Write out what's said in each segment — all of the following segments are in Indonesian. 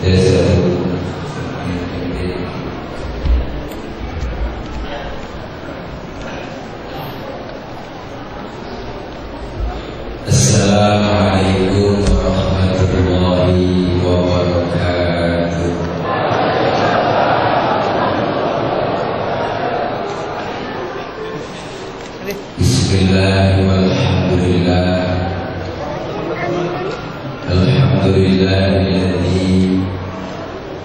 Assalamualaikum warahmatullahi wabarakatuh. Bismillahirrahmanirrahim. Alhamdulillahilladzi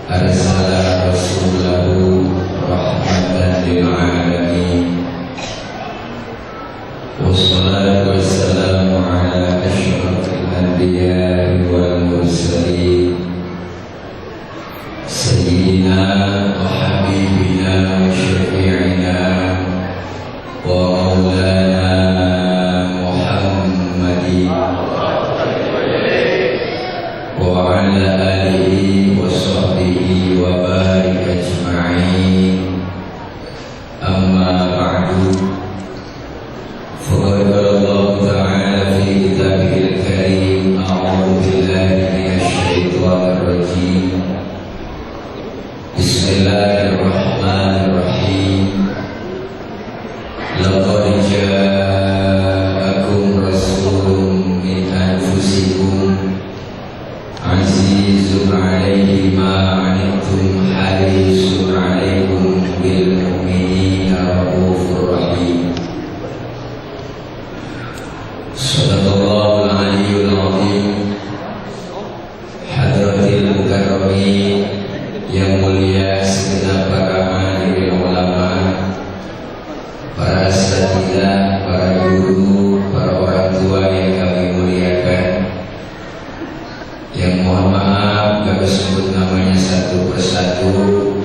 arsala rasulahu rahmatan lil alamin. Wassalatu wassalamu ala asyrafil anbiya'i wal mursalin sayyidina wa habibina wa syafi'ina wa maulana Muhammadin wa ala alihi wa sahbihi wa barik ajma'in. Amma ba'du. فقد قال الله تعالى في كتابه الكريم: أعوذ بالله من الشيطان الرجيم. بسم الله الرحمن الرحيم. لقد جاءكم رسول من أنفسكم عزيز عليه ما عنتم حريص عليكم بالمؤمنين رؤوف رحيم. Sadaqallahul aliyyul azim. Hadratil mukarramin, yang mulia segenap para mahathiril ulama, para asatidzah, para guru, para orang tua yang kami muliakan, yang mohon maaf kami sebut namanya satu persatu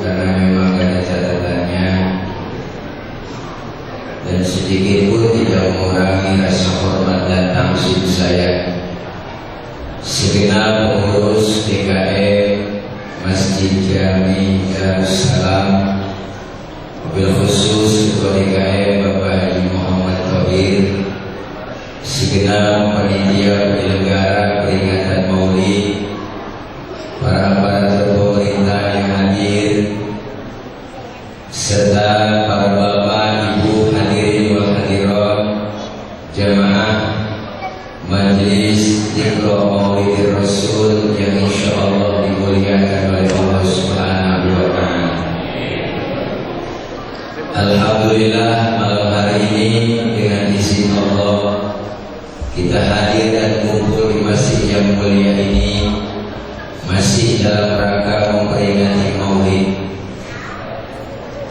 karena memang ada catatannya, dan sedikit pun tidak mengurangi rasa hormat dan tangsim saya. Segenap pengurus DKM Masjid Jami Darussalam, wabil khusus Ketua DKM Bapak Haji Muhammad Thohir, segenap panitia penyelenggara peringatan Maulid, para aparatur pemerintah yang hadir, serta para bapak, ibu, hadirin wal hadirat, jamaah Majelis Dzikra Maulidir Rasul yang insyaallah dimuliakan oleh Allah Subhanahu wa taala. Alhamdulillah, malam hari ini dengan izin Allah kita hadir dan kumpul di masjid yang mulia ini masih dalam rangka memperingati Maulid.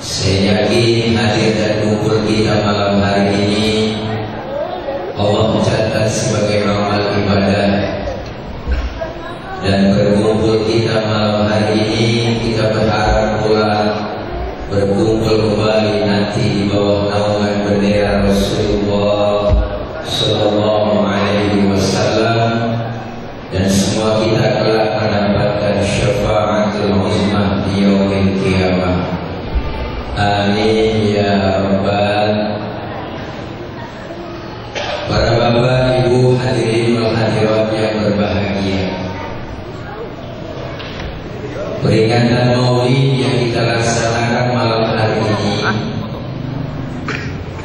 Saya yakin hadir dan kumpul kita malam hari ini Allah mencatat sebagai amal ibadah, dan berkumpul kita malam hari ini kita berharap pula berkumpul kembali nanti di bawah naungan bendera Rasulullah Sallallahu Alaihi Wasallam, dan semua kita kelak mendapatkan syafaatul uzmah di yaumil qiyamah. Amin ya rabbal. Para bapak, ibu, hadirin wal hadirat yang berbahagia, peringatan Maulid yang kita laksanakan malam hari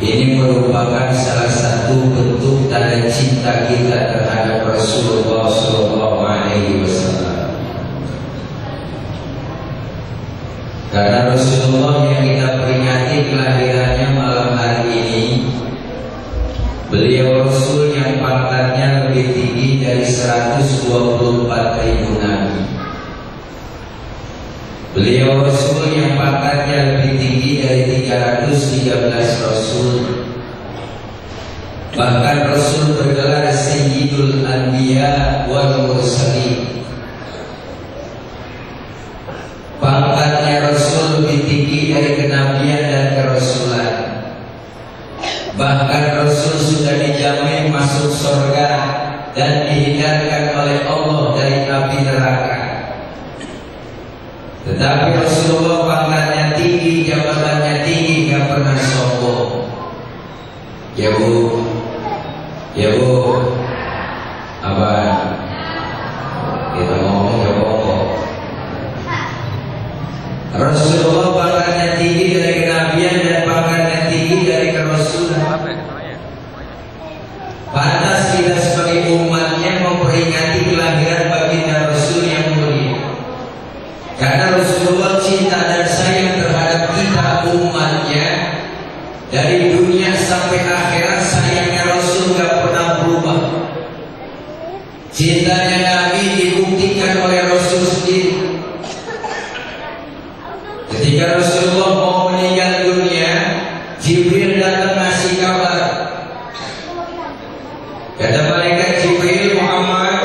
ini merupakan salah satu bentuk tanda cinta kita terhadap Rasulullah Sallallahu Alaihi Wasallam. Karena Rasulullah yang kita peringati kelahirannya malam hari ini, beliau Rasul yang pangkatnya lebih tinggi dari 124.000 nabi. Beliau Rasul yang pangkatnya lebih tinggi dari 313 Rasul. Bahkan Rasul bergelar Sayyidul Anbiya wal Mursalin. Pangkatnya Rasul lebih tinggi dari kenabian dan kerasulan. Bahkan Rasul sudah dijamin masuk surga dan dihindarkan oleh Allah dari api neraka. Tetapi Rasulullah pangkatnya tinggi, jabatannya tinggi, gak pernah sombong. Ya bu, apa? Kita ngomong ya pokok. Cintanya Nabi dibuktikan oleh Rasul sendiri. Ketika Rasulullah mau meninggal dunia, Jibril datang ngasih kabar. Kata malaikat Jibril, Muhammad,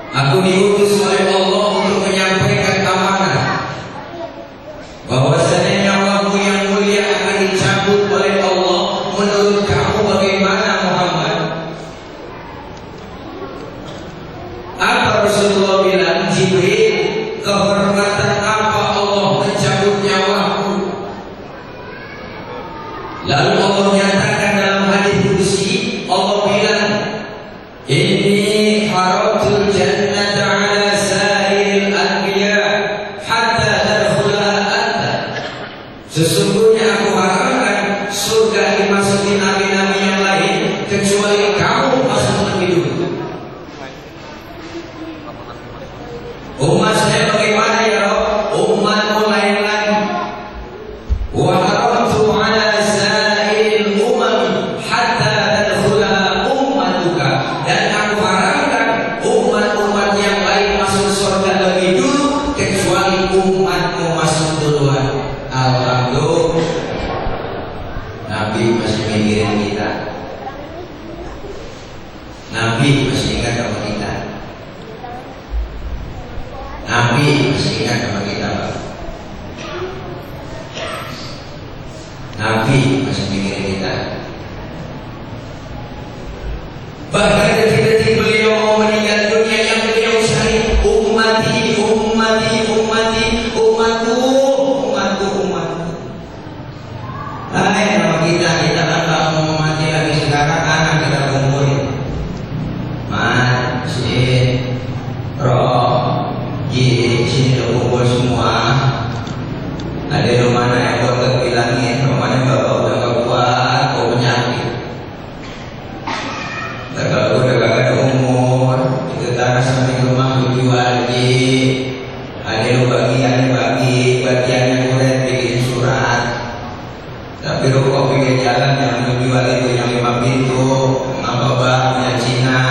aku diutus oleh Allah untuk menyampaikan amanah bahwasanya nyawamu yang mulia akan dicabut oleh Allah. Menurut kamu bagaimana, Muhammad? Apa Rasulullah bilang? Jibril, kehormatan apa Allah mencabut nyawamu? Lalu Allah nyatakan dalam hadis qudsi, Allah bilang, inni haramtul jannata ala sa'iril anbiya hatta tadkhulaha anta. Sesungguhnya aku haramkan surga dimasuki nabi-nabi yang lain kecuali kamu masuk lebih dulu. Umat saya bagaimana ya Rabb? Umatmu lain lagi. Wa haramtu ala sa'iril umam hatta tadkhulaha ummatuka. Dan aku haramkan umat-umat yang lain masuk surga lebih dulu kecuali umatmu masuk duluan. Alhamdulillah. Nabi masih mikirin kita. Nabi masih ingat sama kita. Nabi masih ingat sama kita, Pak. Nabi masih mikirin kita. Bahkan detik-detik beliau mau meninggal dunia, yang beliau cari ummati, ummati, ummati, umatku, umatku, umatku. Hai nama kita kan tak mau mati lagi sekarang, anak kita kumpulin. Mat, Sin, Roh, Ji, sini lo kumpul semua. Ada rumah yang buat kebilangin, rumahnya bapak udah gak kuat, kau penyakit. Kalau udah gak ada umur, itu tanah sampai rumah dijual di. Ada lo bagi, bagiannya udah bikin surat. Tapi rokok pinggir jalan yang dijual itu yang 5 pintu, apa punya Cina.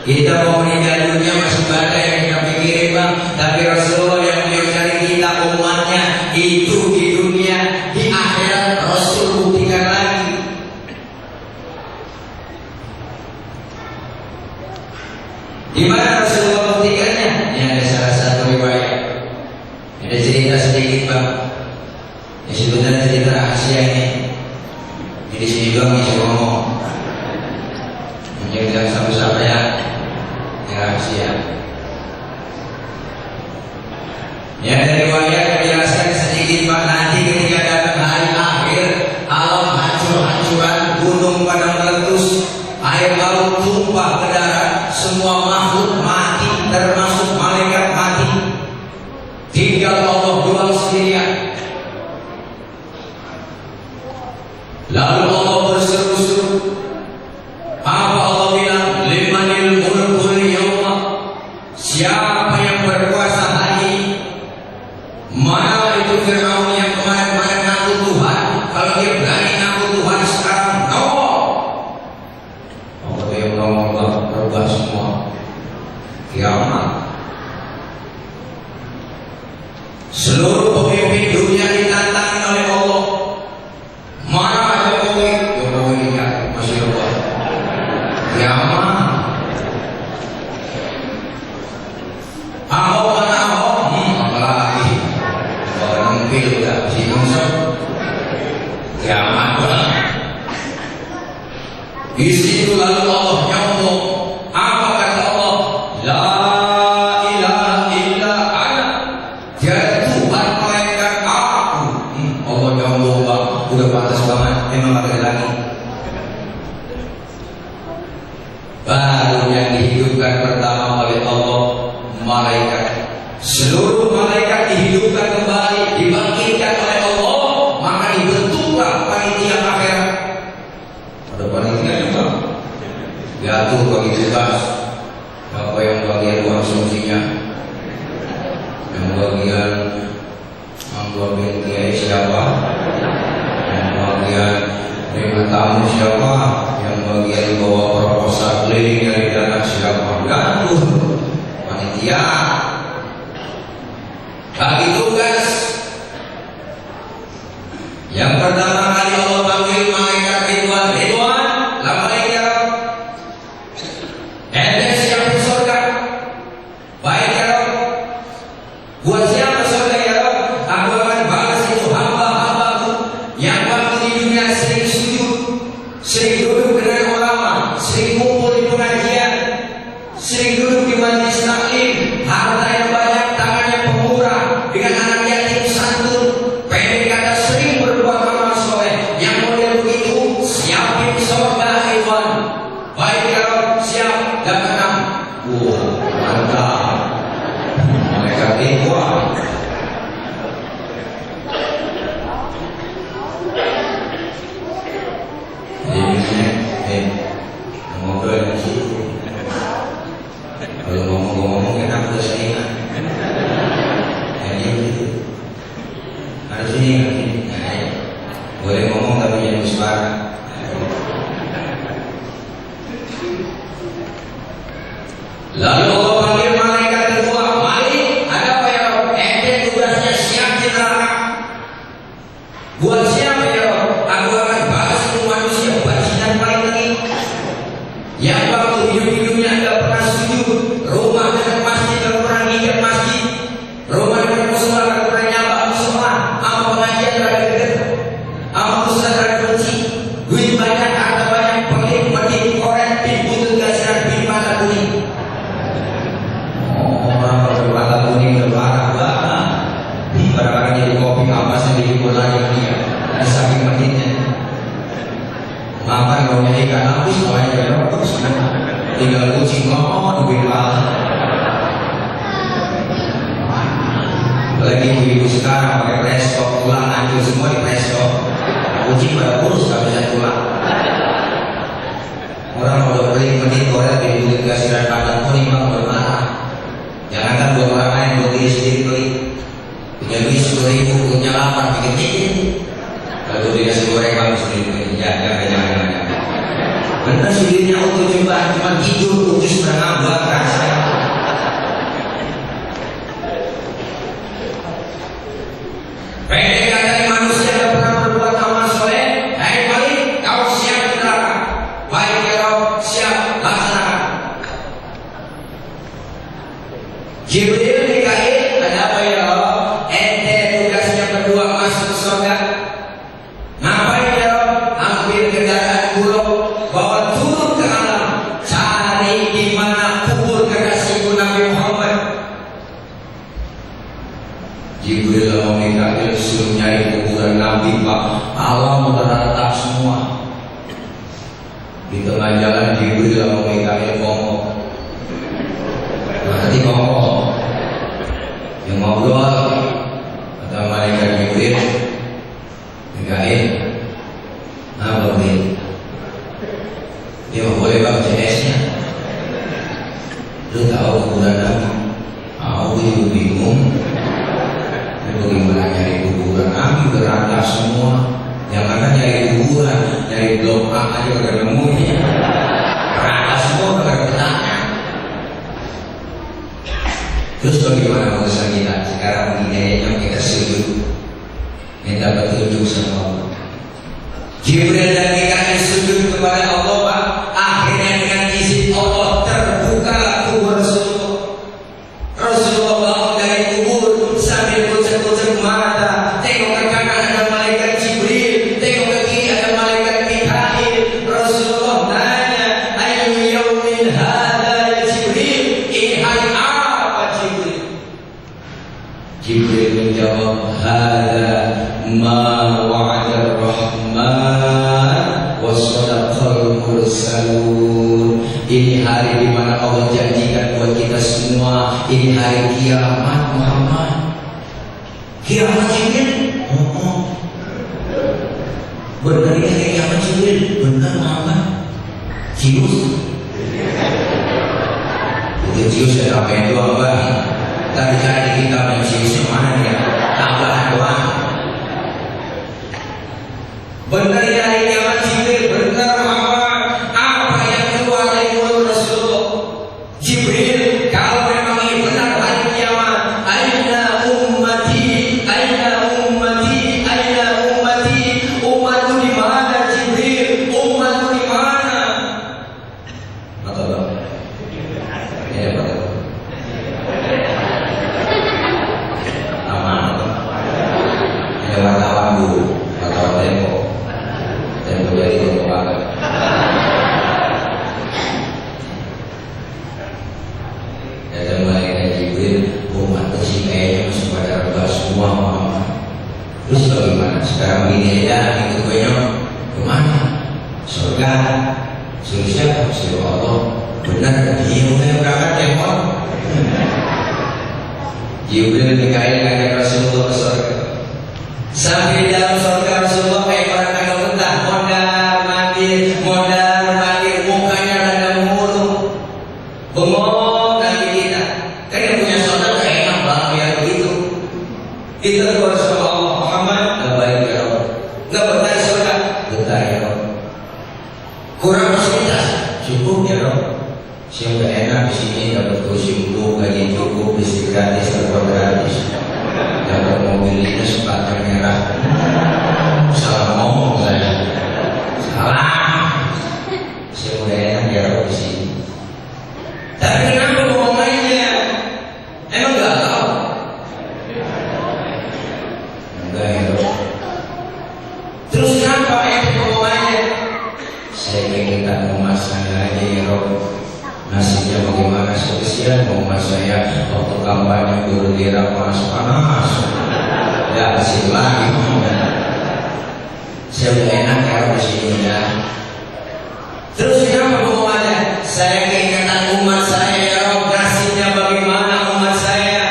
Kita mau meninggal dunia masih banyak yang kita pikirin, Bang. Tapi Rasulullah yang beliau cari kita umatnya itu di dunia, di akhirat Rasul buktikan lagi. Di mana Rasulullah buktikannya? Ini ada salah satu riwayat. Ada cerita sedikit, Bang. Ini sebenarnya cerita rahasia ini. Di sini doang bisa ngomong. Jangan sama-sama ya. Rahasia. Ya, dari riwayat menjelaskan sedikit, Pak. Nanti ketika datang hari akhir, alam hancur-hancuran, gunung pada meletus, air laut tumpah ke darat, semua makhluk mati, termasuk malaikat mati. Tinggal Allah doang sendirian. Lalu Allah berseru-seru. Apa Allah bilang? Limanil mulkul yawma. Siapa yang berkuasa hari ini? Mana itu Fir'aun yang kemarin-kemarin ngaku Tuhan? Kalau dia berani ngaku Tuhan sekarang, no. Allah yang Allah berubah semua. Kiamat. Seluruh pemimpin dunia ditantangin oleh Allah. Mana Jokowi lihat masih Allah. Kiamat. Ahok mana Ahok? Apalagi orang pil gak si musuh. Kiamat banget. Di situ lalu Allah nyomong. Apa kata Allah? La ilaha illa ana. Tiada Tuhan melainkan aku. Allah nyomong, Bang. Udah pantas banget. Memang ada lagi. Baru yang dihidupkan pertama oleh Allah, malaikat. Seluruh malaikat dihidupkan kembali, dibangkitkan oleh Allah, maka dibentuklah panitia akhirat. Ada panitia juga. Diatur bagi tugas. Apa yang bagian uang sumsinya, yang bagian ambil kiai siapa, yang bagian terima tamu siapa, yang bagian bawa proposal keliling dari dana siapa, gantung panitia. Bagi tugas yang pertama kali Allah panggil malaikat Ridwan, labbaik ya Rabb. Ente siap di surga? Baik ya Rabb. Buat siapa surga ya Rabb? Aku akan balas itu hamba-hambaku yang waktu di dunia sering sujud, sering duduk dengan ulama, sering kumpul di pengajian, sering duduk di majelis taklim, harta yang banyak, tangannya pemurah, dengan anak yatim santun, pendek kata sering berbuat amal soleh. Yang model begitu siapin surga Ridwan. Baik ya Rabb, siap. Dan keenam, mantap, mereka Ridwan. Jadi ngobrol di situ. Kalau ngomong enak terus ingat. Harus ini, boleh ngomong tapi jangan suara. Lalu Allah panggil malaikat kedua, Malik, ada apa ya Rabb? Ente tugasnya siap di neraka. Buat siapa ya Rabb? Aku akan balas itu manusia bajingan paling tinggi, yang waktu hidup-hidupnya tidak pernah sujud, rumah dekat masjid tidak pernah nginjak masjid, rumah dekat musola tidak pernah nyambak musola, sama pengajian tidak dekat, sama ustaz tidak benci, duit banyak, harta banyak, pelit, medit, korek, bin butut, gasiran, bin mata kuning. Orang bermata kuning bermarah banget. Kadang-kadang jadi kopi apa sih dihibur lagi dia, dan saking meditnya. Makan baunya ikan habis, makanya jadi rokok sebenarnya. Tinggal kucing ngomong, duit kalah. Lagi ibu sekarang pakai presto, tulang hancur semua di presto. Kucing pada kurus, gak bisa tulang. Orang udah beli menit korek di butut gasiran padang kuning, bang bermarah. Jangankan buat orang lain, buat diri sendiri beli. Punya duit 10.000, punya 8, bikin dikit. Kalau dia segoreng kamu sendiri, jangan. Benar sendirinya auto cuma tidur, terus ngambak rasanya. Pendek kata manusia yang pernah berbuat amal soleh, hai Malik, kau siap di neraka. Baik ya Rabb, siap, laksanakan. Jibril Mikail, ada apa ya Rabb? Ente tugasnya berdua masuk surga. Ngapain ya Rabb? Ambil kendaraan bulog, bawa turun ke alam, cari di mana kubur kekasihku Nabi Muhammad. Jibril sama Mikail suruh nyari kuburan Nabi, Pak. Alam udah rata semua. Di tengah jalan Jibril sama Mikail ngomong. Nanti ngomong, yang ngobrol kata malaikat Jibril, Mikail, apa Jibril? Dia mau boleh bang CS-nya. Lu tahu kuburan Nabi? Aku juga bingung. Bagaimana nyari kuburan Nabi berada semua. Jangan nyari kuburan, nyari blok A aja gak nemunya. Berada semua gak bertanya. Terus bagaimana urusan kita? Sekarang hidayahnya kita sujud, minta petunjuk sama Allah. Jibril dan Mikail sujud kepada Allah, Pak. Akhirnya dengan izin Allah terbukalah kubur Rasulullah. Rasulullah bangun dari kubur sambil kucek-kucek mata. Tengok ke kanan ada malaikat Jibril, tengok ke kiri ada malaikat Mikail. Rasulullah tanya, ayu yaumin hadza ya Jibril? Ini hari apa Jibril? Jibril menjawab, hadza ma wa'ada Rahman wa sadaqal mursalun. Ini hari di mana Allah janjikan buat kita semua. Ini hari kiamat Muhammad. Kiamat Jibril? Benar ini hari kiamat Jibril? Benar Muhammad. Cius? Udah cius ya apa itu apa? Kita bicara di kitab yang ciusnya mana ya? Tambahan doang. Benar di hari kiamat Jibril, benar apa yang keluar dari mulut Rasulullah. Jibril, kalau memang ini benar hari kiamat, aina ummati, aina ummati, aina ummati, umatku di mana Jibril, umatku di mana? Mata bang, ya mata bang. Aman, ada wartawan dulu, wartawan Tempo. Tempo jadi Tempo banget. Datang malaikat Jibril, umat kecil kayaknya masih pada rebah semua Muhammad. Terus bagaimana? Sekarang begini aja, ikut gue kemana? Surga. Suruh siapa? Suruh Allah. Benar, dia udah berangkat Tempo. Jibril Mikail ngajak Rasulullah ke surga. Sampai di dalam surga Rasulullah kayak orang kagak betah, modal mandir, mukanya rada murung, bengong kaki kita. Kan yang punya surga kayak enak banget ya begitu. Kita keluar sama Allah Muhammad, nggak baik ya Allah. Nggak betah di surga, betah ya Allah. Kurang fasilitas, cukup ya Allah. Siapa enak di sini dapat kursi untuk gaji cukup, listrik gratis, telepon gratis, dapat mobil dinas plat merah. Salah ngomong saya, salah. Siapa enak ya di sini. Tapi kenapa ngomong aja? Emang nggak tahu? Enggak ya. Terus kenapa ngomong aja? Saya ingin tak memasang aja ya Rob. Nasibnya bagaimana? Kesian mau mas saya waktu kampanye dulu dira panas ya kasih lagi. Saya udah enak ya di sini ya. Terus kenapa ngomongannya? Saya keingetan umat saya ya Rob, nasibnya bagaimana umat saya.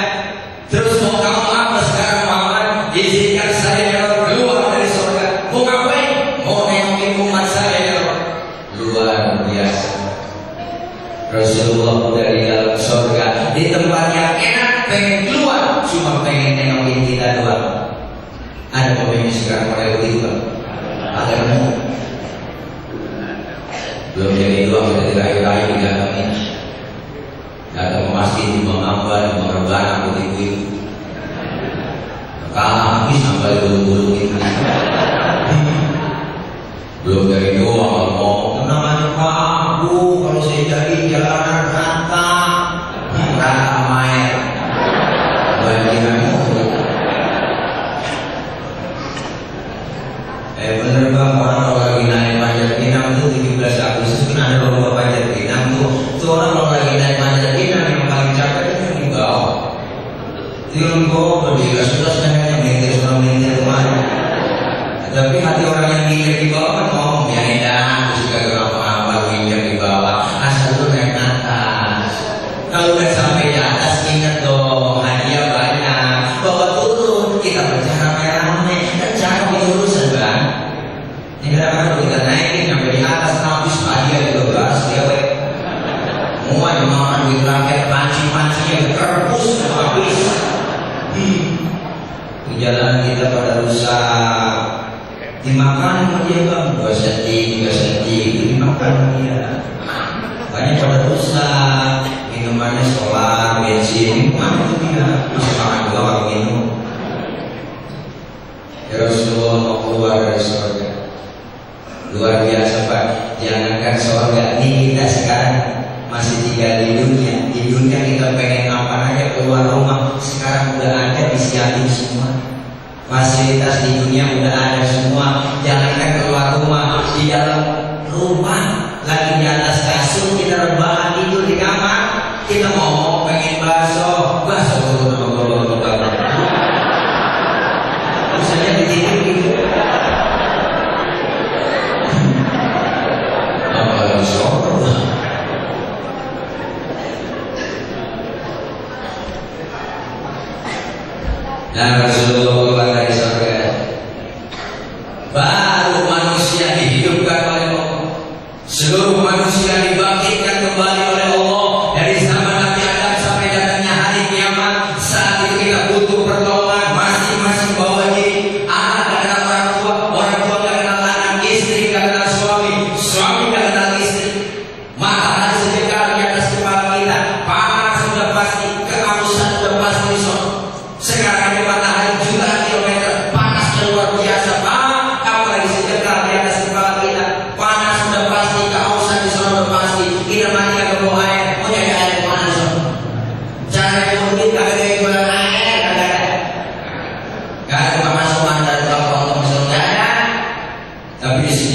Terus mau kamu apa sekarang Muhammad? Izinkan saya ya Rob keluar dari surga. Mau ngapain? Mau nengokin umat saya ya Rob. Luar biasa. Rasulullah dari dalam surga di tempat yang enak pengen keluar, cuma pengen nengokin kita doang. Ada pemain sekarang model begitu kan? Ada mau? Belum jadi doang kita dirayu-rayu didatangin. Datang ke masjid di Bangamba, di Bangrebana begitu itu. Kalah habis sampai bulu-bulu gitu. Belum dari doang ngomong tenang aja Pak, Bu, kalau saya jadi jalanan rata main banjiran mulu. Bener bang, orang kalau lagi naik Panjat Pinang itu 17 Agustus kan ada lomba Panjat Pinang tuh orang kalau lagi naik Panjat Pinang yang paling capek itu yang di bawah. Yang bawah berdiri sudah setengahnya melintir kemana. Tapi hati orang yang nginjek di bawah kan ngomong ya enak, terus juga apa-apa nginjek di bawah, asal lu naik atas. Kalau udah sampai di atas ingat dong, hadiah banyak. Bawa turun, kita berjalan rame-rame, kan cakep itu urusan bang. Ini kadang-kadang kita naikin sampai di atas, habis hadiah juga beras, ya weh. Semua dimakan duit rakyat, panci-pancinya kerbus, habis. Perjalanan kita pada rusak. Dimakan sama dia bang, 2 cm, 3 cm, dimakan sama dia. Banyak pada rusak, minumannya solar, bensin, mana itu dia? Bisa makan juga kalau minum. Ya Rasulullah mau keluar dari surga. Luar biasa Pak, jangankan surga, ini kita sekarang masih tinggal di dunia. Di dunia kita pengen apa aja keluar rumah, sekarang udah ada disiapin semua. Fasilitas di dunia udah ada semua. Jangankan keluar rumah, di dalam rumah lagi di atas kasur kita rebahan tidur di kamar, kita ngomong pengen bakso misalnya ditidur gitu. Apa sorot? Nah Rasulullah keluar dari surga, baru manusia dihidupkan oleh Allah. Seluruh manusia dibangkitkan kembali.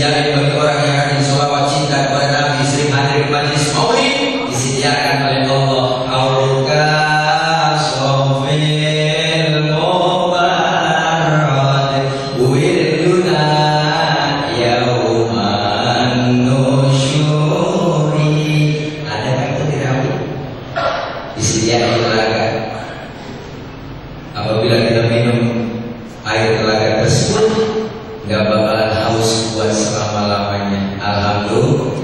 disediakan bagi orang yang rajin sholawat cinta kepada Nabi, sering hadir majelis maulid, disediakan oleh Allah. Auluka sofil mubarak wirduna yauman nusyuri. Adakah itu tidak? Disediakan telaga. Apabila kita minum air telaga tersebut, gak bakalan haus buat selama-lamanya. Alhamdulillah.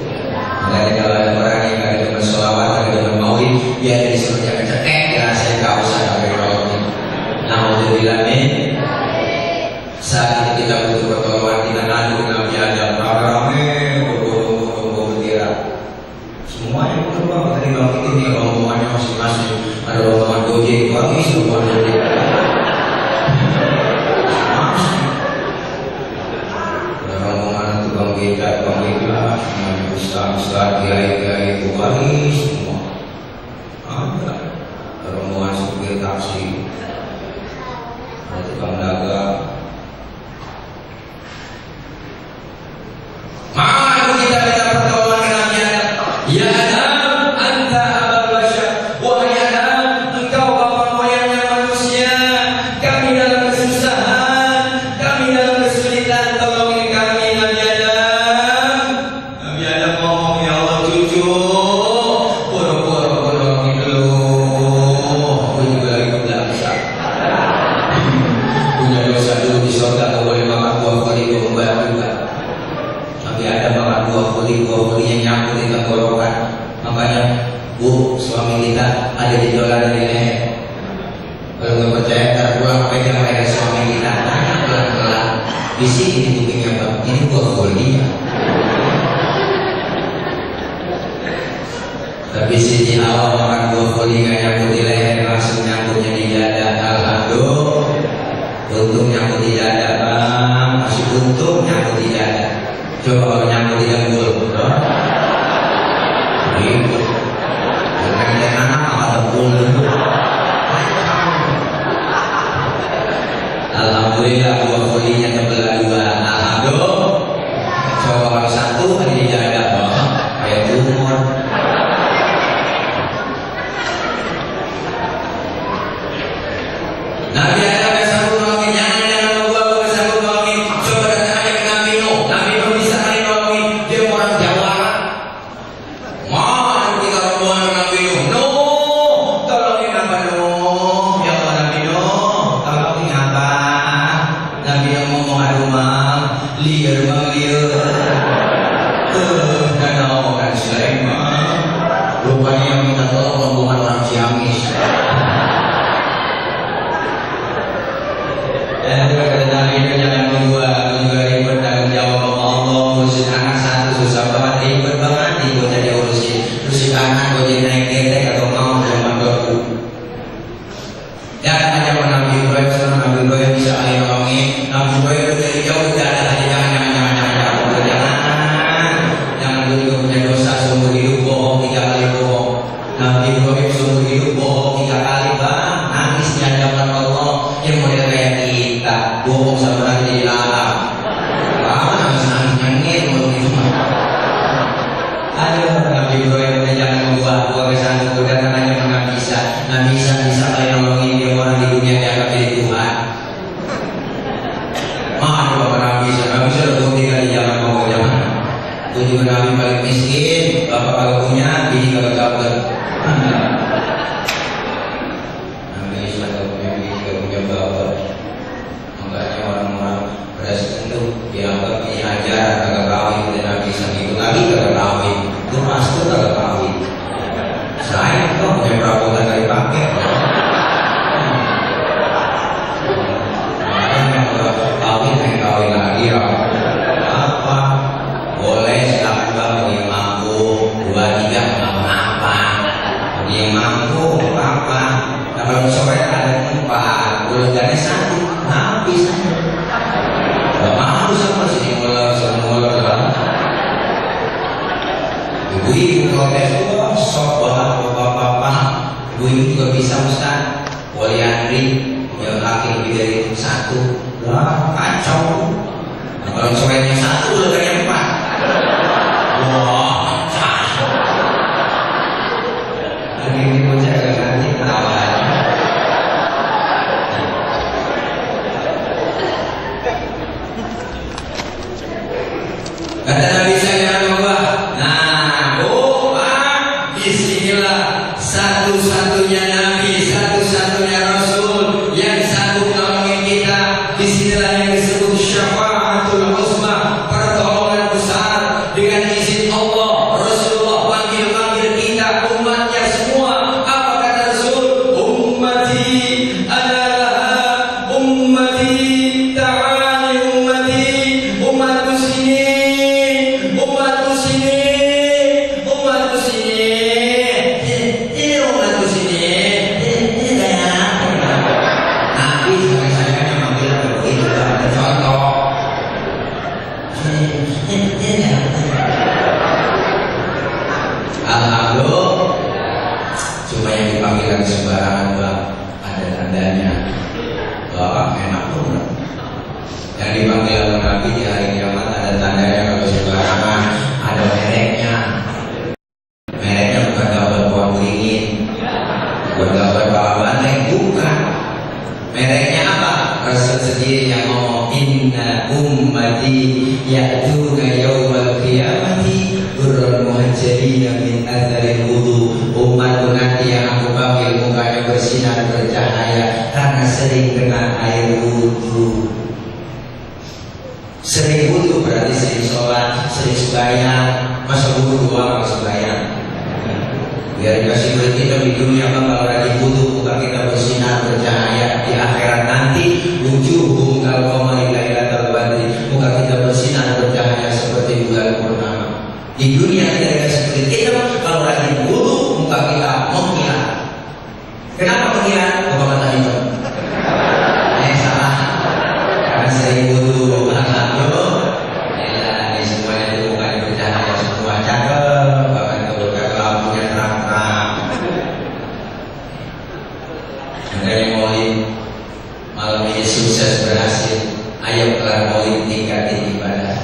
Makanya kalau ada orang yang gak demen sholawat, gak demen maulid, dia disuruh jangan cetek, ya saya kausan sampai kalau ini. Alhamdulillah nih. Saat itu kita butuh pertolongan, kita ngadu ke Nabi Adam, rame-rame, bergolong-golong, semuanya berubah. Tadi bang kita nih rombongannya masing-masing, ada rombongan Gojek, kami semua Gojek. Bang Ika, semuanya ustaz, kiai, bukhari, semua ada. Rombongan supir taksi, ada tukang dagang. Maka kita minta pertolongan ke Nabi Adam. Ya Adam, anta abal bashar. Wahai Adam, engkau bapak moyangnya manusia. Kami dalam kesusahan, kami dalam kesulitan, tolongin kami Nabi Adam. Nabi Adam ngomong, ya Allah cucu, boro-boro nolongin lu. Aku juga lagi kebelaksa. Punya dosa dulu di surga, gak boleh makan buah koli, gue membayar juga. Nabi Adam makan buah koli yang nyambut di tenggorokan. Makanya bu, suami kita ada di dolar di leher. Kalau nggak percaya, ntar pulang pegang leher suami kita, tanya pelan-pelan. Bisikin di kupingnya, bang, ini buah koli. Tapi Siti Hawa makan buah koli nggak nyambut di leher, langsung nyambutnya di dada. Alhamdulillah, untung nyambut di dada, bang. Masih untung nyambut di dada. Coba kalau nyambut di dengkul, betul? Ribut. Jangan anak malah dengkul. Alhamdulillah buah kolinya terbelah dua. Alhamdulillah. Coba kalau satu ada di dada, bang, kayak tumor. Nabi Adam gak sanggup nolongin, jangan membuat gak sanggup nolongin. Coba datang aja ke Nabi Nuh. Nabi Nuh bisa kali nolongin, dia orang Jawa. Mau kita rombongan ke Nabi Nuh. Nuh, tolongin apa Nuh? Ya Allah Nabi Nuh, tolongin apa? Nabi yang ngomong aduh mang, liar bang liar. Dan omongan Sulaiman. Rupanya yang minta tolong rombongan orang Ciamis. Dan juga kata Nabi itu jangan membuat juga ribet tanggung jawab sama Allah. Urusin anak satu susah banget, ribet banget nih buat jadi urusin. Urusin anak buat jadi naik gedek atau mau zaman baru. Dan hanya Nabi Ibrahim sama Nabi Ibrahim bisa air nolongin. Nabi Ibrahim itu dari jauh udah ada hati jangan gue juga punya dosa seumur hidup bohong 3 kali bohong. Nabi Ibrahim seumur hidup bohong 3 kali bang, nangis di hadapan Allah yang model kayak kita bohong sama Nabi dilarang. Lama nangis nyengir menurut itu mah. Aduh Nabi Ibrahim udah jangan membuat gua kesanggup udah katanya Nabi Isa. Nabi Isa bisa kali nolongin dia orang di dunia dianggap jadi Tuhan. Mana bapak Nabi Isa? Nabi Isa udah tinggal di zaman mau zaman. Itu juga Nabi paling miskin, bapak kalau punya, bini kalau dapat. Nabi Isa kalau punya bini kalau punya bapak. Makanya orang-orang pada itu dianggap ini ajaran kagak kawin dan Nabi Isa itu lagi kagak kawin. Itu master kagak kawin. Saya kok punya perabotan dari paket. Makanya kalau kawin kayak kawin lagi ya. Apa? Boleh silakan bang bagi yang mampu 2, 3 apa-apa. Bagi yang mampu apa-apa. Nah kalau sore ada 4, bulannya 1, habis. Gak mau sama sini mulai lah. Ibu-ibu protes, wah sok banget bapak-bapak. Ibu-ibu juga bisa Ustaz. Poliandri punya laki lebih dari 1, wah kacau. Nah kalau sorenya 1, bulannya 4. Kata Nabi SAW, nah, disinilah satu-satunya Nabi, satu-satunya Rasul yang sanggup nolongin kita. Disinilah yang disebut syafaatul uzma, pertolongan besar. Dengan izin Allah, Rasulullah panggil kita umatnya semua. Apa kata Rasul? Ummati adalah ummati, ta'ali ummati, umatku sini, umatku sini, umatku sini. Ini umatku sini. Ini saya. Nabi saya memang bilang begitu, ada contoh. Alhamdulillah, cuma yang dipanggil sembarangan Bang, ada tandanya. Bapak enak tuh. Yang dipanggil oleh Nabi di hari kiamat ada tandanya, kalau sembarangan ada mereknya. Mereknya bukan gambar buah beringin, bukan gambar bawah banteng, bukan. Mereknya apa? Rasul sendiri yang ngomong, inna ummati ya'tuna yawmal qiyamati burran muhajjalina min athari wudu. Umatku nanti yang aku panggil mukanya bersinar bercahaya karena sering kena air wudu. Sering wudu berarti sering sholat, sering sembahyang. Masa wudu doang kalau sembahyang? Biar dikasih duit kita di dunia, kalau lagi wudu muka kita bersinar bercahaya. Di akhirat nanti wujuhum kal-qamari lailatal badri, muka kita bersinar bercahaya seperti bulan purnama. Di dunia kita dikasih duit kita, kalau lagi wudu muka kita mengkilat. Kenapa mengkilat? Muka mata hitam. Salah, karena sering wudu. Alhamdulillah, ini semuanya itu mukanya bercahaya semua, cakep. Bahkan kalau lampunya terang-terang. Makanya maulid malam ini sukses berhasil. Ayo kelar maulid, tingkatin ibadah.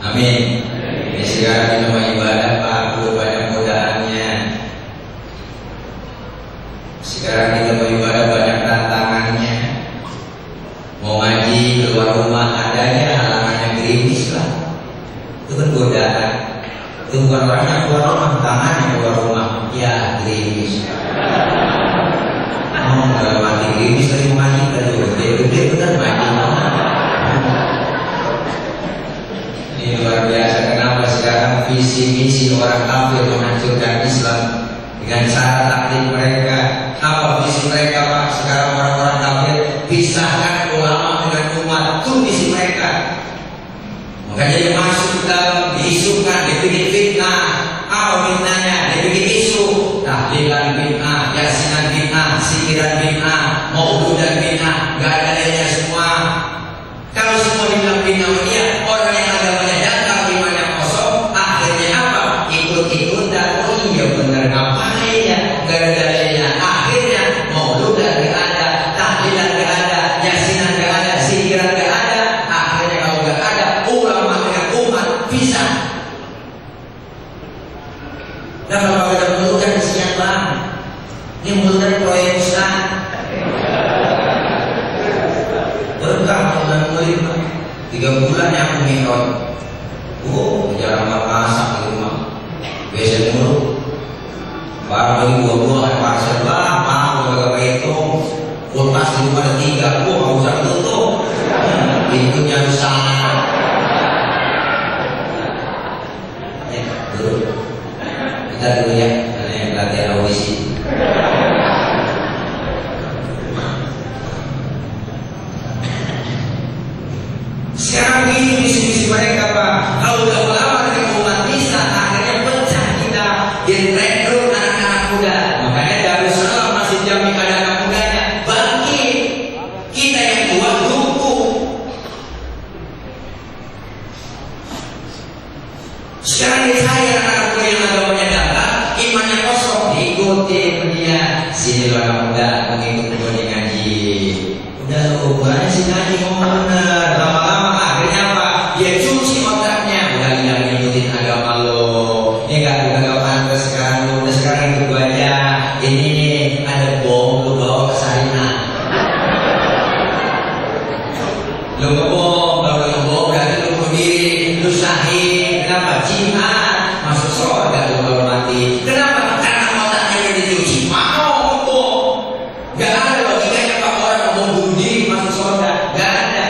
Amin. Ini sekarang kita mau ibadah Pak, perlu banyak godaannya. Sekarang kita mau ibadah banyak tantangannya. Mau ngaji keluar rumah adanya halangannya gerimis lah. Itu kan godaan. Itu bukan orangnya keluar rumah, tangannya keluar rumah. Ya gerimis. Kalau mati gerimis tadi mau ngaji kan gede-gede bener mati. Ini luar biasa. Kenapa sekarang visi misi orang kafir menghancurkan Islam dengan cara taktik mereka? Apa visi mereka Pak? Sekarang orang-orang kafir pisahkan ulama dengan umat, itu visi mereka. Makanya dia masuk ke dalam, diisukan, dibikin fitnah. Apa fitnahnya? Dibikin isu, tahlilan fitnah, yasinan fitnah, sikiran fitnah, maududan fitnah, gak ada lainnya semua. Kalau semua dibilang fitnah dia, orang yang agamanya dangkal, imannya kosong, akhirnya apa? Ikut-ikutan. Oh iya benar, ngapain ya? Gak ada dalilnya. Akhirnya maududan gak ada, tahlilan gak ada, yasinan gak ada, sikiran gak ada. Akhirnya kalau gak ada, ulama dengan umat bisa. Dan kalau kita menurutkan kesian Bang, ini menurutkan proyek Ustaz. Berkah bulan murid 3 bulan yang aku mikron. Jarang masak di rumah. Biasa mulu. Baru beli buah-buahan pasar Bang, mau gak itu. Kulkas di rumah ada 3, gak usah tutup. Pintunya rusak. Dulu. Kita dulu ya, karena yang latihan audisi. Sekarang ini misi-misi mereka Pak. Kalau udah lama dengan umat bisa, akhirnya pecah kita. Direkrut anak-anak muda. Makanya Darussalam masih jamin ada anak mudanya. Bangkit. Kita yang tua lumpuh. Sekarang saya anak-anak muda yang agamanya datang, imannya kosong, diikutin dia. Sini lo anak muda, mengikut gue ngaji. Udah lo, bukannya sih ngaji ngomong bener. Lama-lama akhirnya apa? Dia cuci otaknya. Udah hilang ngikutin agama lo. Ini gak pantas sekarang lo. Udah sekarang ikut gue aja. Ini nih ada bom, lo bawa ke Sarina. Lo ngebom, kalau lo ngebom berarti lo bunuh diri. Lo diusahin. Kenapa? Jihad masuk surga kalau mati. Kenapa? Karena otaknya yang dicuci. Mau kok. Gak ada logikanya Pak orang mau bunuh diri masuk surga. Gak ada.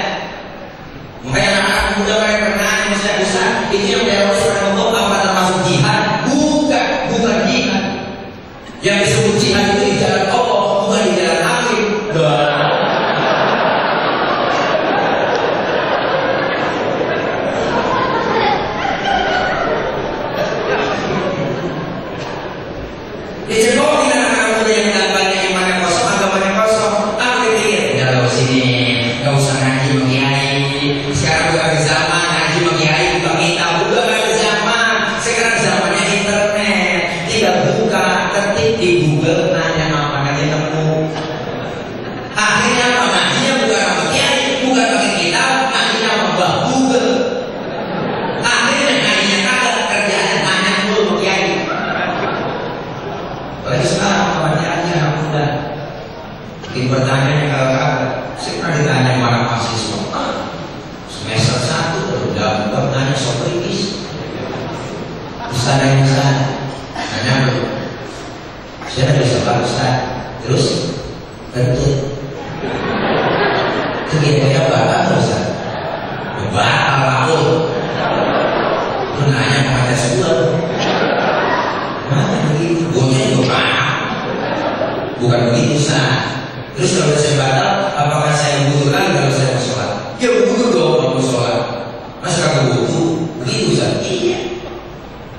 Makanya anak muda mereka pernah saya besar itu yang teroris orang Allah apa termasuk jihad? Bukan jihad. Yang disebut jihad itu di jalan Allah, bukan di jalan hakim. Dicekokin anak-anak muda yang banyak imannya kosong, agamanya kosong. Aku dipikir, udah lo sini, gak usah ngaji mengiai. Sekarang bukan zaman ngaji mengiai, buka kitab, bukan zaman. Sekarang zamannya internet. Tidak buka, ketik di Google, nanya apa nanti temu. Akhirnya apa? Ngajinya bukan sama kiai, bukan pakai kitab, ngajinya sama Google. Akhirnya ngajinya kagak, kerjaan nanya dulu sama kiai. Lagi sekarang pertanyaannya anak muda. Bikin pertanyaannya kalau kagak, saya pernah ditanya para mahasiswa. Semester 1 udah nanya soal kritis. Ustaz nanya saya, nanya belum? Saya ada soal Ustaz. Terus kentut. Itu kira-kira batal Ustaz? Batal laul. Lu nanya kepada sebuah. Mana begitu? Bocah juga paham. Bukan begitu Ustaz. Terus kalau saya batal, apakah saya butuh lagi kalau saya mau sholat? Ya butuh dong kalau mau sholat. Masa kamu butuh? Begitu Ustaz? Iya.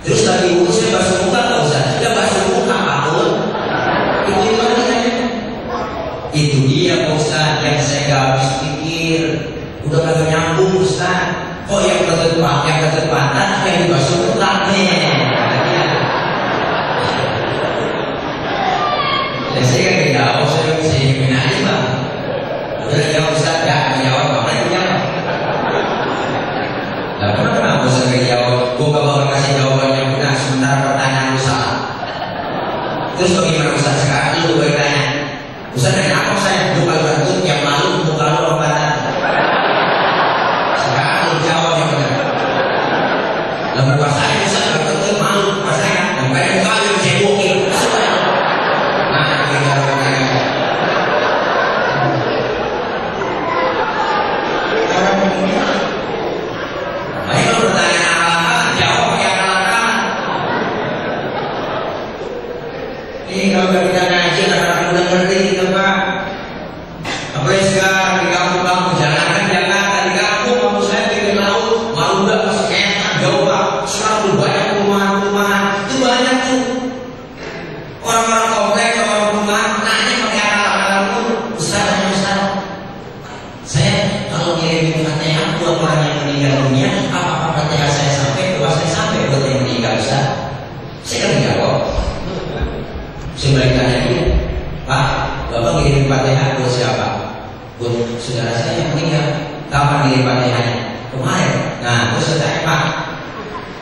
Terus lagi butuh saya basuh muka nggak Ustaz? Ya basuh muka apapun. Itu lagi nanya. Itu dia Pak Ustaz yang saya gak habis pikir. Udah kagak nyambung Ustaz. Kok yang ketut pantat yang dibasuh muka nih? Ya saya kan jawab, saya bisa nyimin aja Bang. Udah jawab Ustaz, gak menjawab, Bang itu jawab. Nah kenapa Ustaz gak jawab? Gue gak bakal kasih jawaban yang benar sementara pertanyaan lu salah. Terus bagaimana Ustaz sekarang lu boleh tanya? Ustaz nanya apa saya? Bukan bertut yang malu, bukan lu apa tadi. Sekarang lu jawab yang benar. Lalu pas saya Ustaz bertut malu, pas saya yang banyak kali yang saya bukil. Kalau kita ngaji anak-anak muda ngerti gitu Pak. Apalagi sekarang di kampung-kampung jangankan Jakarta, di kampung kampung saya bikin laut, malu udah masuk enak jauh Pak. Sekarang tuh banyak perumahan-perumahan, itu banyak tuh. Orang-orang komplek, orang perumahan nanya pakai akal-akal pun. Ustaz, saya kalau ngirim Fatihah buat orang yang meninggal dunia, apa Fatihah saya sampai, doa saya sampai buat yang meninggal Ustaz? Saya kan jawab. Saya tanya dia, Pak, Bapak ngirim Fatihah buat siapa? Buat saudara saya yang meninggal. Kapan ngirim Fatihahnya? Kemarin. Nah, terus saya tanya, Pak,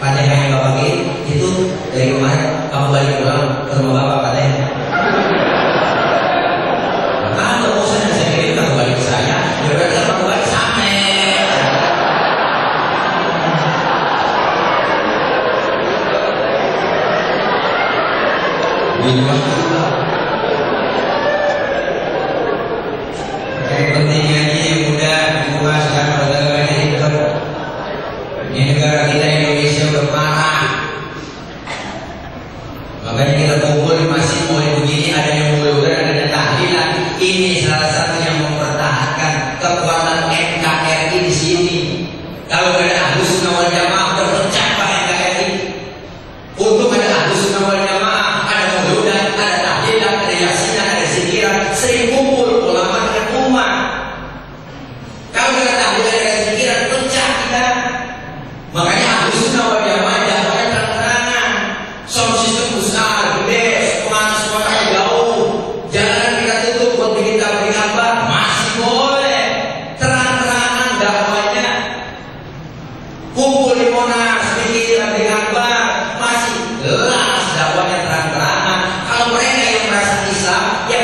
Fatihah yang Bapak kirim itu dari kemarin, kamu balik pulang ke rumah Bapak Fatihah. Kalau usaha saya kirim, kamu balik ke saya, berarti kamu balik sampai. Ini kayak pentingnya ini muda di rumah sekarang olahraga itu. Ini negara kita Indonesia udah parah. Makanya kita kumpul di masjid mulai begini, ada yang mudah-mudahan, ada yang tahlilan. Ini salah satu yang mempertahankan kekuatan NKRI di sini. Kalau ada Ahlus Sunnah wal Jamaah udah pecah Pak NKRI. Untuk ada Ahlus Sunnah wal Jamaah, sering kumpul ulama dengan umat. Kalau kita tahu ada pikiran pecah kita. Makanya Ahlus Sunnah wal Jamaah dakwahnya terang-terangan. Sound system besar, gede, sekolahnya jauh. Jangan kita tutup buat bikin tabligh akbar, masih boleh. Terang-terangan dakwahnya. Kumpul di Monas, bikin tabligh akbar, masih jelas dakwahnya terang-terangan. Kalau mereka yang merasa Islam, yang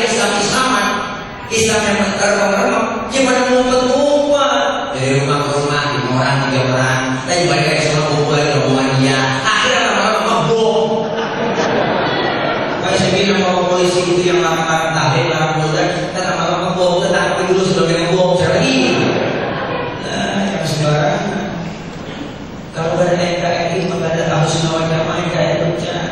Islam yang terkenal, gimana ngumpet-ngumpet dari rumah ke rumah di orang, 3 orang. Tapi balik lagi sama kumpul lagi rombongan dia. Akhirnya lama-lama mabuk. Kayak saya bilang sama polisi itu yang larang-larang tahlil, larang muda, kita lama-lama mabuk, kita tangkap dulu sebagai mabuk. Saya lagi. Yang sembarangan. Kalau ada NKRI, maka ada Ahlussunnah wal Jamaah yang kayak pecah.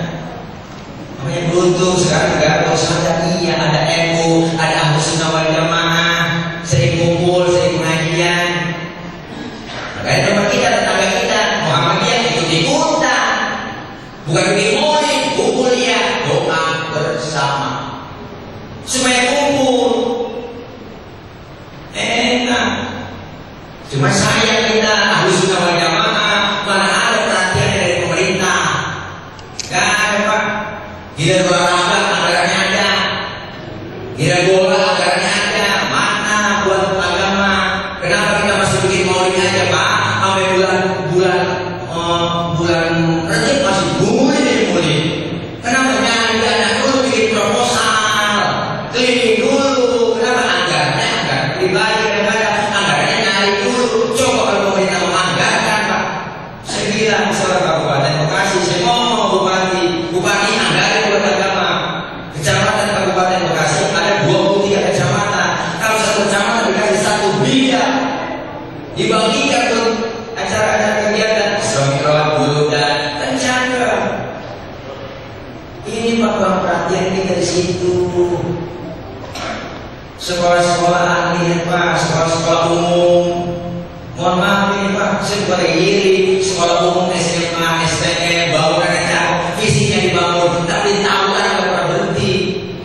Makanya beruntung sekarang negara ada iya, ada NU, ada Ahlussunnah wal Jamaah, sering kumpul, sering pengajian. Makanya teman kita, tetangga kita, Muhammadiyah ikut-ikutan, bukan bikin maulid, kumpul ya, doa bersama supaya kumpul. Enak. Cuma sayang kita Ahlussunnah wal Jamaah mana ada perhatian dari pemerintah. Gak ada Pak. Gila olahraga anggarannya ada, gila bola anggarannya ada, mana buat agama? Kenapa kita masih bikin maulid aja Pak? Sampai bulan Rajab masih maulid. Kenapa jangan dana dulu bikin proposal, keliling dulu? Kenapa anggarannya pribadi kadang-kadang anggarannya nyari dulu. Coba kalau pemerintah menganggarkan Pak. Saya bilang salah Kabupaten Bekasi, saya ngomong Bupati anggaran buat agama. Kecamatan Kabupaten Bekasi ada 23 kecamatan. Kalau satu kecamatan dikasih 1 miliar, dibagikan tuh acara-acara kegiatan Islamiyah dulu dan rencana. Ini Pak bang perhatian kita di situ. Sekolah-sekolah lihat Pak, sekolah-sekolah umum. Mohon maaf ini Pak, saya bukan iri. Sekolah umum SMA, STM, bangunan visinya dibangun, tapi tawuran nggak pernah berhenti.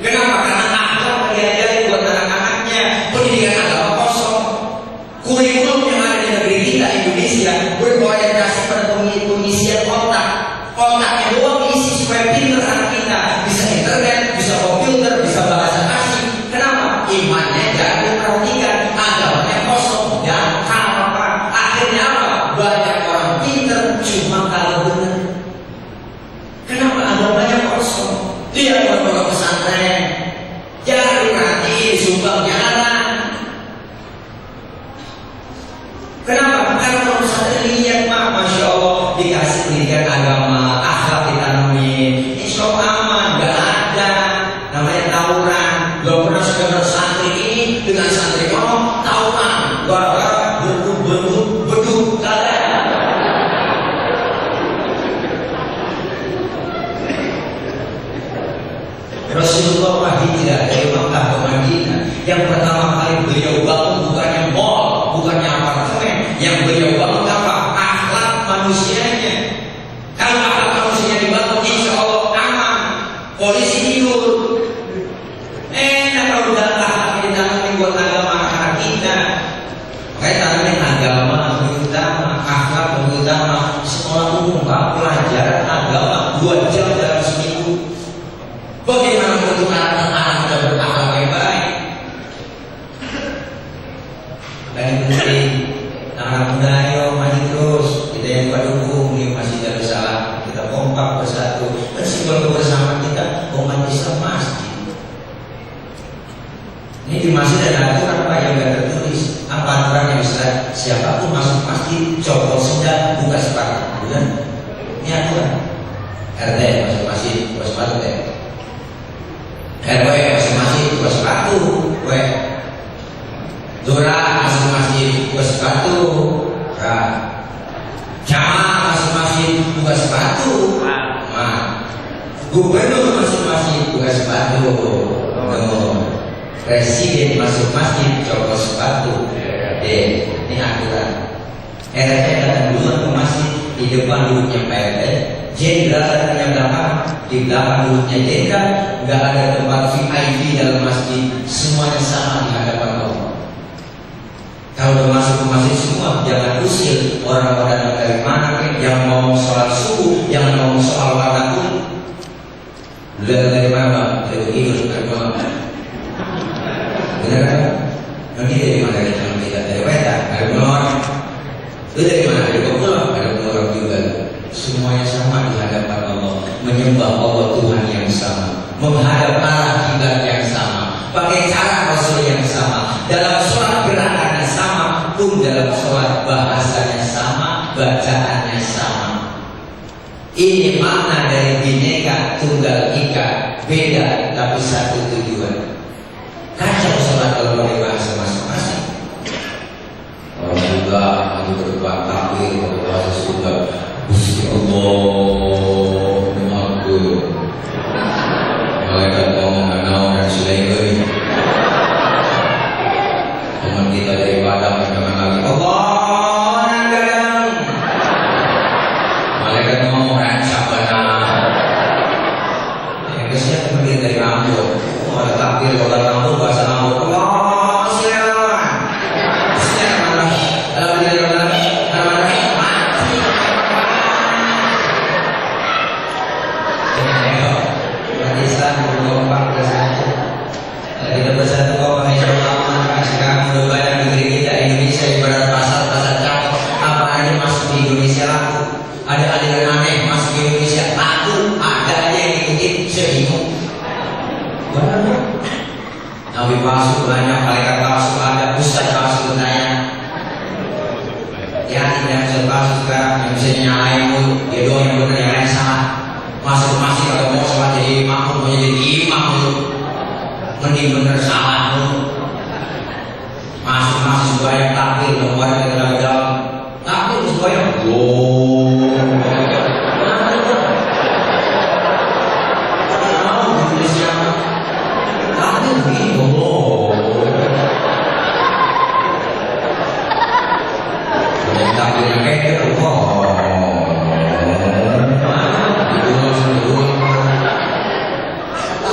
Kenapa? Karena akhlak diajari buat anak-anaknya. Pendidikan agama kosong. Kurikulum yang ada di negeri kita Indonesia berorientasi pada pengisian otak. Otaknya doang diisi supaya pintar anak kita, bisa internet, bisa komputer, bisa bahasa asing. Kenapa? Imannya jangan diperhatikan, agamanya kosong dan apa? Akhirnya apa? Banyak orang pintar cuma kalau benar. Kenapa agamanya kosong? Dia buat pesantren, jangan diperhatiin, sumbang jalan. Kenapa? Karena kalau pesantren lihat Pak, Masya Allah dikasih pendidikan agama, akhlak ditanamin, insya Allah aman, gak ada namanya tawuran. Gak pernah sekedar santri ini dengan santri mau tawuran, gara-gara beduk kalian. Rasulullah pagi tidak dari Makkah ke Madinah. Yang pertama kali beliau bangun bukannya mall, bukannya apartemen. Yang beliau bangun apa? Akhlak manusianya. Kalau akhlak manusianya dibangun, insya Allah aman. Polisi tidur. Enak kalau udah akhlak ditanamin buat agama anak kita. Makanya tanamin agama lebih utama, akhlak lebih utama. Sekolah umum pelajaran agama 2 jam dalam seminggu. Bagaimana untuk anak-anak kita berakhlak yang baik? Dan penting, anak muda ayo maju terus. Kita yang pendukung ini masih tidak salah. Kita kompak bersatu. Dan simbol kebersamaan kita umat Islam masjid. Ini di masjid ada aturan Pak yang tidak tertulis. Apa aturannya Ustaz? Siapapun masuk masjid, copot sendal, buka sepatu. Bukan? Ini aturan. RT masuk masjid, buka sepatu deh. RW masing-masing buka sepatu, Lurah masing-masing buka sepatu, Camat masing-masing buka sepatu, Gubernur masing-masing buka sepatu, Presiden masing-masing copot sepatu. Ini aturan. RT datang duluan ke masjid, di depan duduknya PRT. Jenderal datang yang belakang, di belakang duduknya jenderal. Gak ada tempat VIP dalam masjid, semuanya sama di hadapan Allah. Kalau udah masuk ke masjid semua, jangan usir orang-orang dari mana yang mau sholat subuh, jangan mau soal warna kulit. Dari mana? Dari Inggris, dari mana? Benar kan? Nanti dari mana kita? Dari Wetan, dari Menor. Itu dari mana? Dari Papua, dari Menor juga. Semuanya sama di hadapan Allah, menyembah Allah Tuhan yang sama, menghadap arah kiblat yang sama, pakai cara Rasul yang sama, dalam sholat gerakannya sama, pun dalam sholat bahasanya sama, bacaannya sama. Ini makna dari Bhinneka Tunggal Ika, beda tapi satu tujuan. Kacau sholat kalau pakai bahasa masing-masing. Kalau juga itu berupa takbir, berupa surga, Gusti Allah, Akbar. Malaikat ngomong naon dan Sulaiman. Teman kita dari Padang jangan lagi Allah kadang. Malaikat ngomong rancak benar. Yang kesian pergi dari Ambon. Ada takbir kalau Ambon bahasa Ambon. Allah silakan. Silakan. Alhamdulillah. Kita bersatu kau insyaallah sekarang udah banyak negeri kita Indonesia ibarat pasar cakep, apa aja masuk di Indonesia laku. Ada aliran aneh masuk di Indonesia laku, ada aja yang ikutin sebingung. Benar. Nabi palsu banyak, malaikat palsu ada, ustaz palsu banyak. Ya tidak bisa palsu sekarang yang bisa nyalain mulu, dia doang yang benar yang lain salah. Masuk-masuk kalau mau sholat jadi makmum, mau jadi imam dulu. Mending bener salah dulu. Masuk-masuk supaya takbir, nomor ke dalam takbir supaya mau ditulis siapa? Takbir begini, udah takbir yang kayak gitu,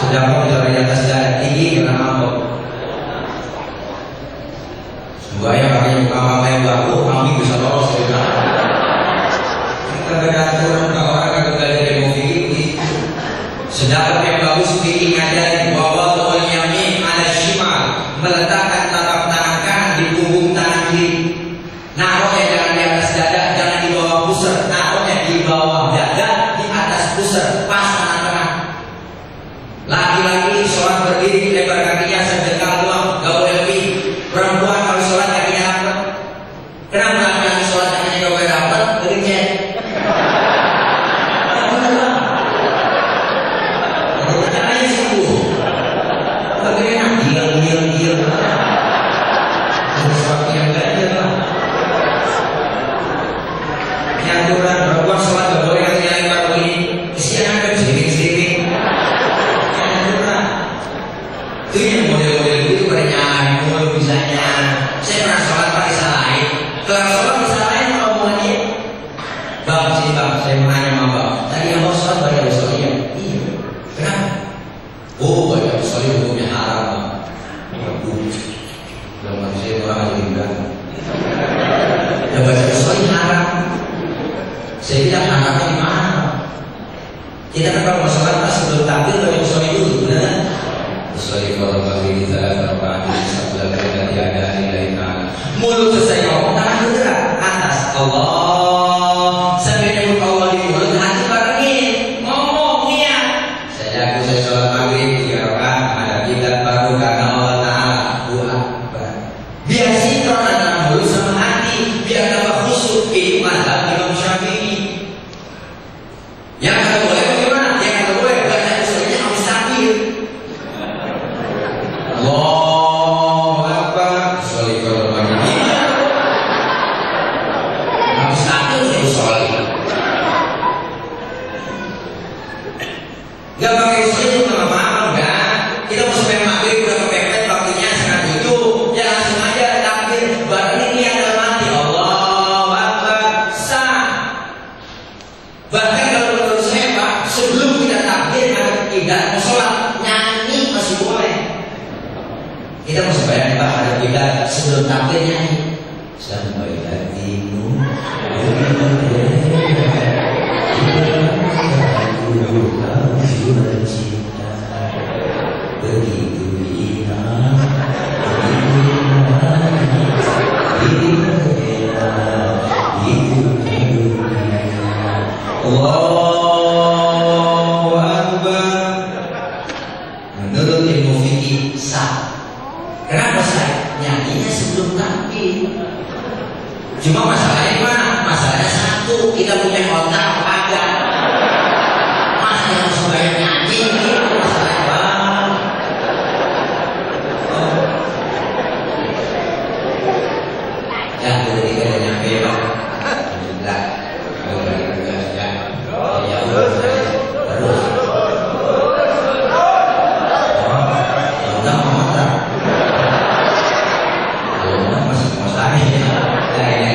sedangkan dari atas darah tinggi karena mabok. Semuanya pakai muka yang baku, kami bisa lolos juga. Kita beda aturan ke orang yang belajar ilmu fikih. Sedangkan yang bagus fikih ada di bawah wal yamin ala shimal, meletakkan telapak tangan kanan di punggung tangan kiri. Naruhnya jangan di atas dada, jangan di bawah pusar. Naruhnya di bawah dada, di atas pusar, pas tangan-tangan. Laki-laki sholat berdiri lebar kakinya sejengkal luang, gak boleh lebih. Perempuan kalau sholat kakinya rapat. Kenapa laki-laki sholat kakinya gak boleh rapat? Begini. Caranya sembuh. Bagaimana? Diam. Sesuatu yang ganjil lah. Yang aturan perempuan sholat gak boleh kakinya lebar begini. Kesian kan sedikit-sedikit. Itu yang model-model itu pada nyambung bisanya. Saya pernah sholat pakai salahin. Kelar sholat bisa lain kalau mau dia. Bang, sini bang, saya mau nanya sama bang. Tadi yang mau sholat baca usulnya. Iya. Kenapa? Oh, baca usulnya hukumnya haram bang. Waduh. Belum manusia orang lagi bilang. Ya baca usulnya haram. Saya bilang haramnya di mana? Kita kan kalau mau sholat pas sebelum takbir baca usulnya dulu, benar? Sholli kalau bagi kita terbaik sebelah kita tiada nilai ta'ala. Mulut selesai ngomong, tangan bergerak atas Allah. Sampai nyebut Allah di mulut, hati barengin ngomong niat. Saya sholat maghrib 3 rakaat ada kita baru karena Allah Ta'ala. Akbar. Biar sinkron antara mulut sama hati, biar tambah khusyuk. Ini mazhab Imam Syafi'i. Yang kata boleh bagaimana? Yang kata boleh baca usulnya habis takbir. Allahu Akbar. Sholli kalau begini. Habis takbir saya sholli. Gak pakai usul itu maaf enggak. Kita mau sampai maghrib udah kepepet waktunya 6:30. Ya langsung aja takbir. Bareng ini yang dalam hati Allahu Akbar sah. Bahkan kalau menurut saya Pak, sebelum kita takbir ada tidak mau sholat nyanyi masih boleh. Kita mesti bayangin Pak, ada kita sebelum takbir nyanyi sampai hatimu cinta begitu indah, Allahu Akbar. Menurut ilmu fikih sah. Kenapa sah? Nyanyinya sebelum takbir. Cuma masalahnya gimana? Masalahnya satu, kita punya otak apa enggak? Masa yang sebanyak nyanyi gitu, masalahnya bang. Ya, udah tiga udah nyampe bang. Alhamdulillah. Kalau balik kerja saja. Ya udah terus. Udah mantap. Masih mau saya.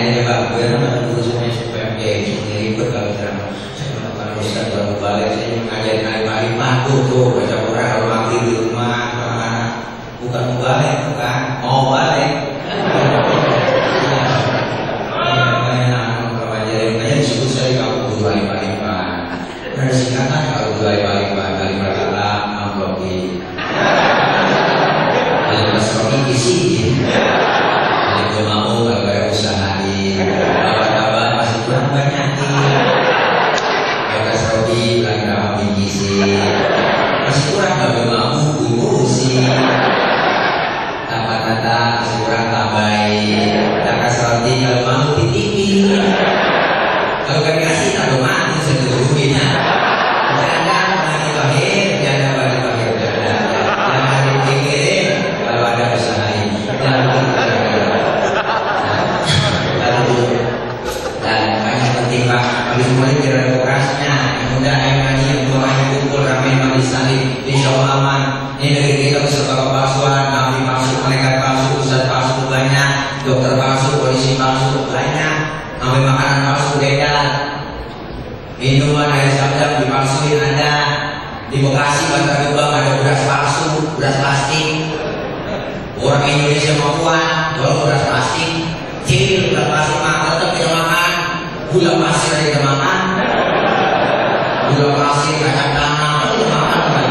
Ini bang, biar urusannya supaya ribet kalau kalau Ustaz baru balik saya ngajarin alim-alim tuh baca Quran kalau maghrib di rumah bukan mau balik bukan mau balik. Kalau ngajarin disebut saya kamu guru alim-alim pak. Ada singkatan kalau guru alim-alim pak alim kata amrobi. Alim asrobi isi. Alim mau kalau kayak usahain. Kawan-kawan masih kurang banyak nih. Kayak Saudi lagi ramah bingkisi. Masih kurang kalau mau ngurusi. Kata-kata masih kurang tambahin. Kakak Saudi kalau mau titipin. Kalau gak dikasih tak mau seluruhnya. Jangan bagi bahir, jangan bagi bahir, jangan dipikirin kalau ada usahain. Dan banyak penting pak, habis mulai kira kerasnya, yang muda yang ngaji yang tua yang kumpul ramai majelis salim, insya Allah aman. Ini negeri kita beserta kepalsuan, nabi palsu, malaikat palsu, ustaz palsu banyak, dokter palsu, polisi palsu banyak, sampai makanan palsu beredar, minuman air zam-zam dipalsuin ada, di Bekasi Bantar Gebang ada beras palsu, beras plastik. Orang Indonesia mau kuat, jual beras plastik, cil beras plastik mah tetap kita makan. Gula pasir kita makan, gula pasir kacang tanah kita makan.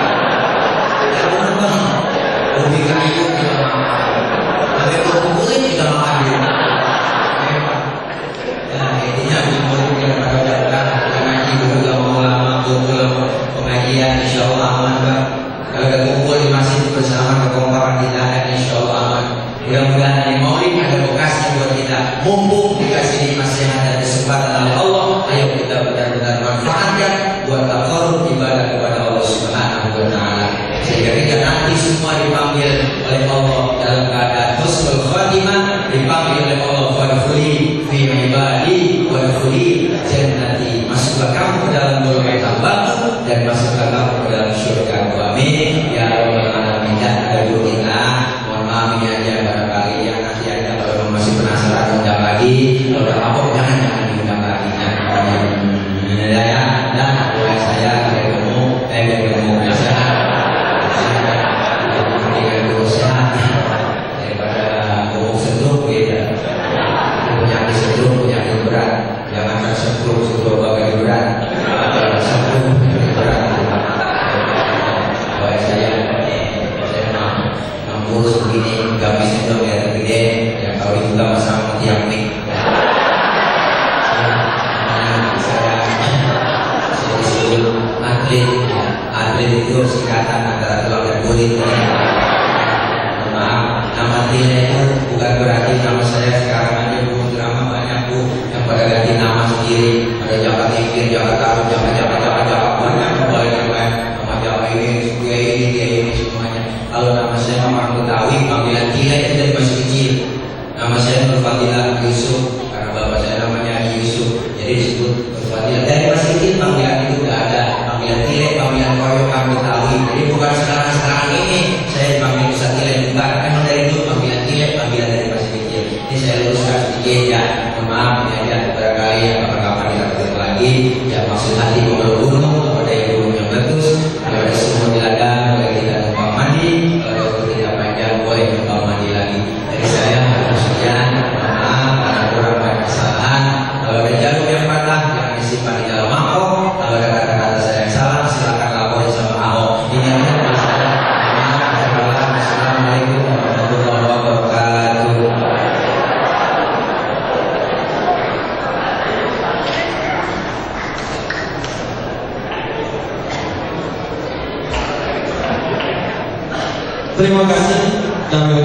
Ya benar bang, ubi kayu kita makan, tapi kerupuk kulit kita makan juga. Ya intinya kumpul kita pada datang, ngaji dulu gak mau lama, kumpul pengajian, insya Allah aman bang. Kalau kita kumpul di masjid bersama kekompakan kita, insya Allah aman. Mudah-mudahan di Maulid ada bekasnya buat kita. Mumpung dikasih nikmat sehat dan kesempatan oleh Allah, ayo kita benar-benar manfaatkan buat taqarrub ibadah kepada Allah Subhanahu wa taala. Sehingga kita nanti semua dipanggil oleh Allah dalam keadaan husnul khatimah, dipanggil oleh Allah fadkhuli fi ibadi wadkhuli jannati. Masuklah kamu ke dalam golongan hambaku dan masuklah kamu ke dalam syurga-Ku. Amin ya rabbal alamin. Dan ada dulu kita mohon maaf ini aja barangkali yang nanti ada kalau masih penasaran undang lagi, kalau udah mabok jangan diundang lagi. Dan mulai saya dari kamu biasa dengan dosa daripada ngomong seduk beda. Penyakit seduk penyakit berat, jangan tersetruk bagi berat, seduk berat. Kalau saya ngurus begini nggak bisa dong ya gede ya kalau dibuka masalah tiap nih. Saya disebut atlet ya. Atlet itu singkatan antara tulang dan kulit. Maaf, nama Tina itu bukan berarti nama saya sekarang aja bu drama banyak bu yang pada ganti nama sendiri, ada Jaka Tingkir, Jaka Tarung, Jaka banyak kembali yang lain, nama Jaka ini, dia ini semuanya. Kalau nama saya orang Betawi, panggilan Tina itu dari masih kecil. Nama saya Nurfadilah Yusuf karena bapak saya namanya Yusuf, jadi disebut Nurfadilah. Dari masih kecil panggilan itu tidak ada, panggilan Tile, panggilan Koyokan Betawi. Jadi bukan sekarang ini saya dipanggil Ustaz Tile, bukan. Memang dari dulu panggilan Tile, panggilan dari masih kecil. Ini saya luruskan sedikit ya, mohon maaf ini aja barangkali kapan-kapan kita lagi. Ya maksud hati kalau gunung, ada yang gunung yang meletus, ada sumur di ladang, boleh kita numpang mandi, kalau itu tidak panjang boleh numpang mandi lagi. Dari saya sekian, maaf karena kurang banyak kesalahan. Kalau ada jalur yang patah jangan disimpan di dalam mangkok. Kalau ada kata-kata saya yang salah silakan laporin sama Ahok. Ini aja dari saya. Assalamualaikum warahmatullahi wabarakatuh. Terima kasih kami